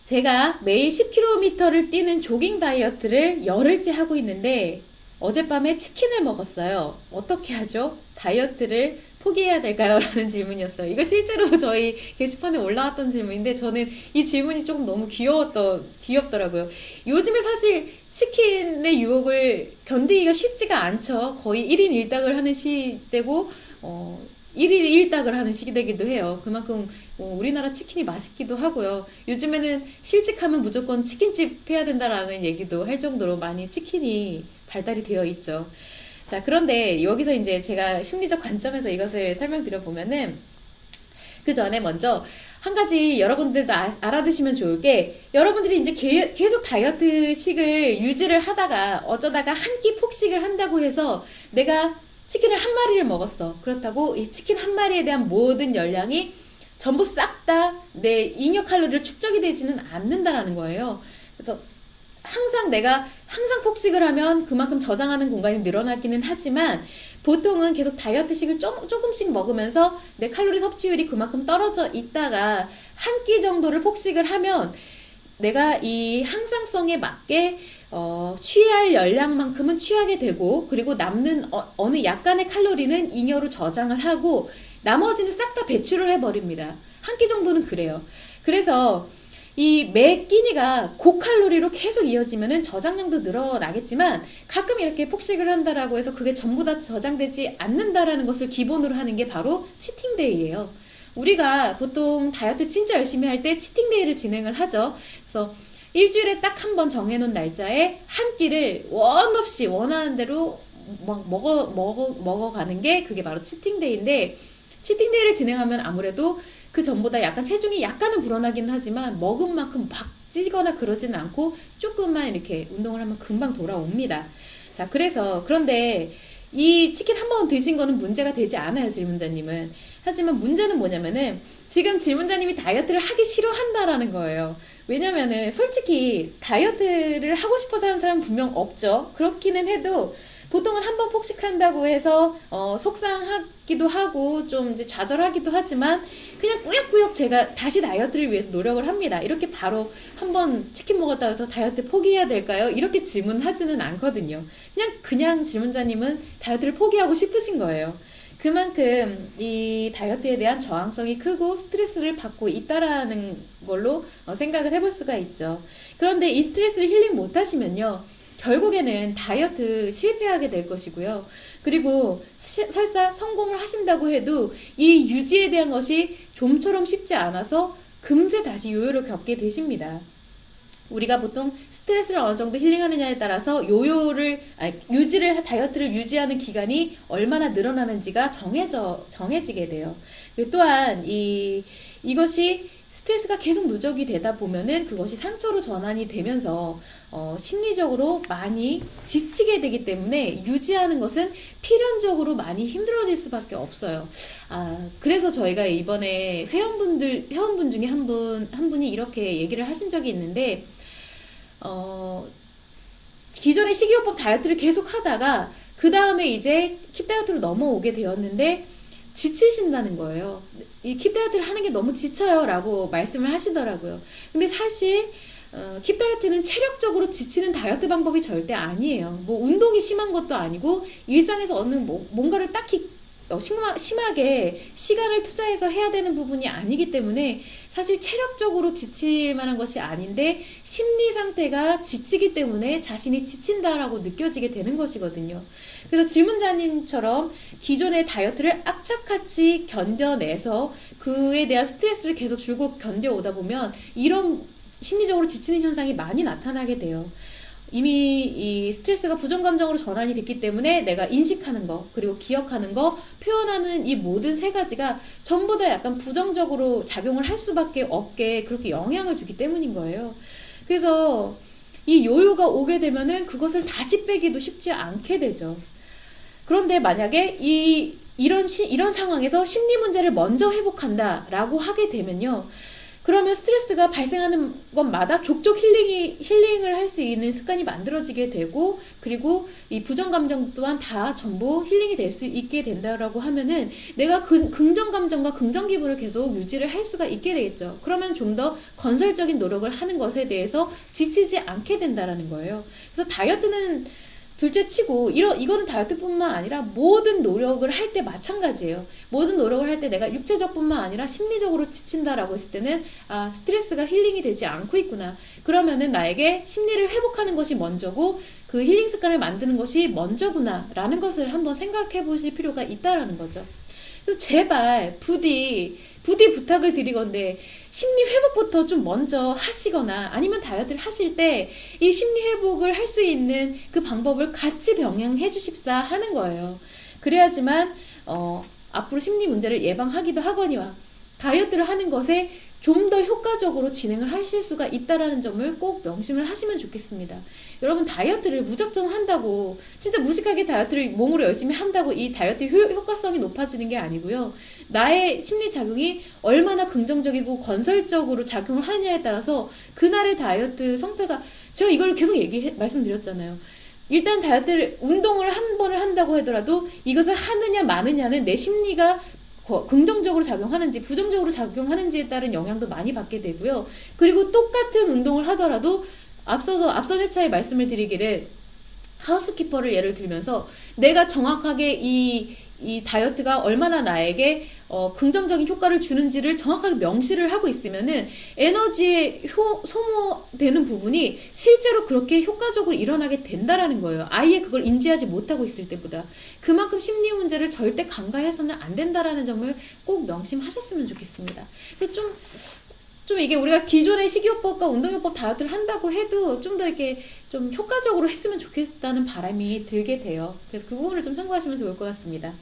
제가 매일 10km를 뛰는 조깅 다이어트를 열흘째 하고 있는데 어젯밤에 치킨을 먹었어요. 어떻게 하죠? 다이어트를 포기해야 될까요? 라는 질문이었어요. 이거 실제로 저희 게시판에 올라왔던 질문인데 저는 이 질문이 조금 너무 귀엽더라고요. 요즘에 사실 치킨의 유혹을 견디기가 쉽지가 않죠. 거의 1인 1닭을 하는 시대고, 1일 1닭을 하는 시대이기도 해요. 그만큼 우리나라 치킨이 맛있기도 하고요. 요즘에는 실직하면 무조건 치킨집 해야 된다라는 얘기도 할 정도로 많이 치킨이 발달이 되어 있죠. 자, 그런데 여기서 이제 제가 심리적 관점에서 이것을 설명드려 보면은 그 전에 먼저 한 가지 여러분들도 알아두시면 좋을 게 여러분들이 이제 계속 다이어트식을 유지를 하다가 어쩌다가 한 끼 폭식을 한다고 해서 내가 치킨을 한 마리를 먹었어. 그렇다고 이 치킨 한 마리에 대한 모든 열량이 전부 싹 다 내 잉여 칼로리로 축적이 되지는 않는다라는 거예요. 그래서 내가 항상 폭식을 하면 그만큼 저장하는 공간이 늘어나기는 하지만 보통은 계속 다이어트식을 조금씩 먹으면서 내 칼로리 섭취율이 그만큼 떨어져 있다가 한 끼 정도를 폭식을 하면 내가 이 항상성에 맞게 취할 열량만큼은 취하게 되고 그리고 남는 어느 약간의 칼로리는 잉여로 저장을 하고 나머지는 싹 다 배출을 해버립니다. 한 끼 정도는 그래요. 그래서 이 매 끼니가 고칼로리로 계속 이어지면은 저장량도 늘어나겠지만 가끔 이렇게 폭식을 한다라고 해서 그게 전부 다 저장되지 않는다라는 것을 기본으로 하는 게 바로 치팅데이예요. 우리가 보통 다이어트 진짜 열심히 할 때 치팅데이를 진행을 하죠. 그래서 일주일에 딱 한 번 정해놓은 날짜에 한 끼를 원 없이 원하는 대로 막 먹어가는 게 그게 바로 치팅데이인데 치팅데이를 진행하면 아무래도 그 전보다 약간 체중이 약간은 불어나긴 하지만 먹은 만큼 막 찌거나 그러지는 않고 조금만 이렇게 운동을 하면 금방 돌아옵니다. 자, 그런데 이 치킨 한 번 드신 거는 문제가 되지 않아요, 질문자님은. 하지만 문제는 뭐냐면은 지금 질문자님이 다이어트를 하기 싫어한다라는 거예요. 왜냐면은 솔직히 다이어트를 하고 싶어서 하는 사람은 분명 없죠. 그렇기는 해도 보통은 한 번 폭식한다고 해서 속상하기도 하고 좀 이제 좌절하기도 하지만 그냥 꾸역꾸역 제가 다시 다이어트를 위해서 노력을 합니다. 이렇게 바로 한 번 치킨 먹었다고 해서 다이어트 포기해야 될까요? 이렇게 질문하지는 않거든요. 그냥 질문자님은 다이어트를 포기하고 싶으신 거예요. 그만큼 이 다이어트에 대한 저항성이 크고 스트레스를 받고 있다라는 걸로 생각을 해볼 수가 있죠. 그런데 이 스트레스를 힐링 못 하시면요. 결국에는 다이어트 실패하게 될 것이고요. 그리고 설사 성공을 하신다고 해도 이 유지에 대한 것이 좀처럼 쉽지 않아서 금세 다시 요요를 겪게 되십니다. 우리가 보통 스트레스를 어느 정도 힐링하느냐에 따라서 다이어트를 유지하는 기간이 얼마나 늘어나는지가 정해지게 돼요. 또한 이것이 스트레스가 계속 누적이 되다 보면은 그것이 상처로 전환이 되면서 심리적으로 많이 지치게 되기 때문에 유지하는 것은 필연적으로 많이 힘들어질 수밖에 없어요. 그래서 저희가 이번에 회원분 중에 한 분이 이렇게 얘기를 하신 적이 있는데 기존의 식이요법 다이어트를 계속 하다가 그 다음에 이제 킵 다이어트로 넘어오게 되었는데 지치신다는 거예요. 이 킵 다이어트를 하는 게 너무 지쳐요 라고 말씀을 하시더라고요. 근데 사실 킵 다이어트는 체력적으로 지치는 다이어트 방법이 절대 아니에요. 뭐 운동이 심한 것도 아니고 일상에서 어느 뭔가를 딱히 심하게 시간을 투자해서 해야 되는 부분이 아니기 때문에 사실 체력적으로 지칠 만한 것이 아닌데 심리 상태가 지치기 때문에 자신이 지친다라고 느껴지게 되는 것이거든요. 그래서 질문자님처럼 기존의 다이어트를 악착같이 견뎌내서 그에 대한 스트레스를 계속 줄곧 견뎌오다 보면 이런 심리적으로 지치는 현상이 많이 나타나게 돼요. 이미 이 스트레스가 부정감정으로 전환이 됐기 때문에 내가 인식하는 거 그리고 기억하는 거 표현하는 이 모든 세 가지가 전부 다 약간 부정적으로 작용을 할 수밖에 없게 그렇게 영향을 주기 때문인 거예요. 그래서 이 요요가 오게 되면은 그것을 다시 빼기도 쉽지 않게 되죠. 그런데 만약에 이런 상황에서 심리 문제를 먼저 회복한다라고 하게 되면요. 그러면 스트레스가 발생하는 것마다 족족 힐링을 할 수 있는 습관이 만들어지게 되고, 그리고 이 부정 감정 또한 다 전부 힐링이 될 수 있게 된다라고 하면은 내가 긍정 감정과 긍정 기분을 계속 유지를 할 수가 있게 되겠죠. 그러면 좀 더 건설적인 노력을 하는 것에 대해서 지치지 않게 된다라는 거예요. 그래서 다이어트는 둘째 치고 이거는 다이어트뿐만 아니라 모든 노력을 할 때 마찬가지예요. 모든 노력을 할 때 내가 육체적뿐만 아니라 심리적으로 지친다라고 했을 때는 스트레스가 힐링이 되지 않고 있구나. 그러면은 나에게 심리를 회복하는 것이 먼저고 그 힐링 습관을 만드는 것이 먼저구나 라는 것을 한번 생각해 보실 필요가 있다라는 거죠. 그래서 제발 부디 부탁을 드리건데 심리 회복부터 좀 먼저 하시거나 아니면 다이어트를 하실 때 이 심리 회복을 할 수 있는 그 방법을 같이 병행해 주십사 하는 거예요. 그래야지만 앞으로 심리 문제를 예방하기도 하거니와 다이어트를 하는 것에 좀 더 효과적으로 진행을 하실 수가 있다라는 점을 꼭 명심을 하시면 좋겠습니다. 여러분 다이어트를 무작정 한다고 진짜 무식하게 다이어트를 몸으로 열심히 한다고 이 다이어트 효과성이 높아지는 게 아니고요. 나의 심리작용이 얼마나 긍정적이고 건설적으로 작용을 하느냐에 따라서 그날의 다이어트 성패가 제가 이걸 계속 말씀드렸잖아요. 일단 다이어트를 운동을 한 번을 한다고 하더라도 이것을 하느냐 마느냐는 내 심리가 긍정적으로 작용하는지 부정적으로 작용하는지에 따른 영향도 많이 받게 되고요. 그리고 똑같은 운동을 하더라도 앞선 회차에 말씀을 드리기를 하우스키퍼를 예를 들면서 내가 정확하게 이 다이어트가 얼마나 나에게 긍정적인 효과를 주는지를 정확하게 명시를 하고 있으면은 에너지에 소모되는 부분이 실제로 그렇게 효과적으로 일어나게 된다라는 거예요. 아예 그걸 인지하지 못하고 있을 때보다. 그만큼 심리 문제를 절대 간과해서는 안 된다라는 점을 꼭 명심하셨으면 좋겠습니다. 그래서 좀 이게 우리가 기존의 식이요법과 운동요법 다이어트를 한다고 해도 좀 더 이렇게 좀 효과적으로 했으면 좋겠다는 바람이 들게 돼요. 그래서 그 부분을 좀 참고하시면 좋을 것 같습니다.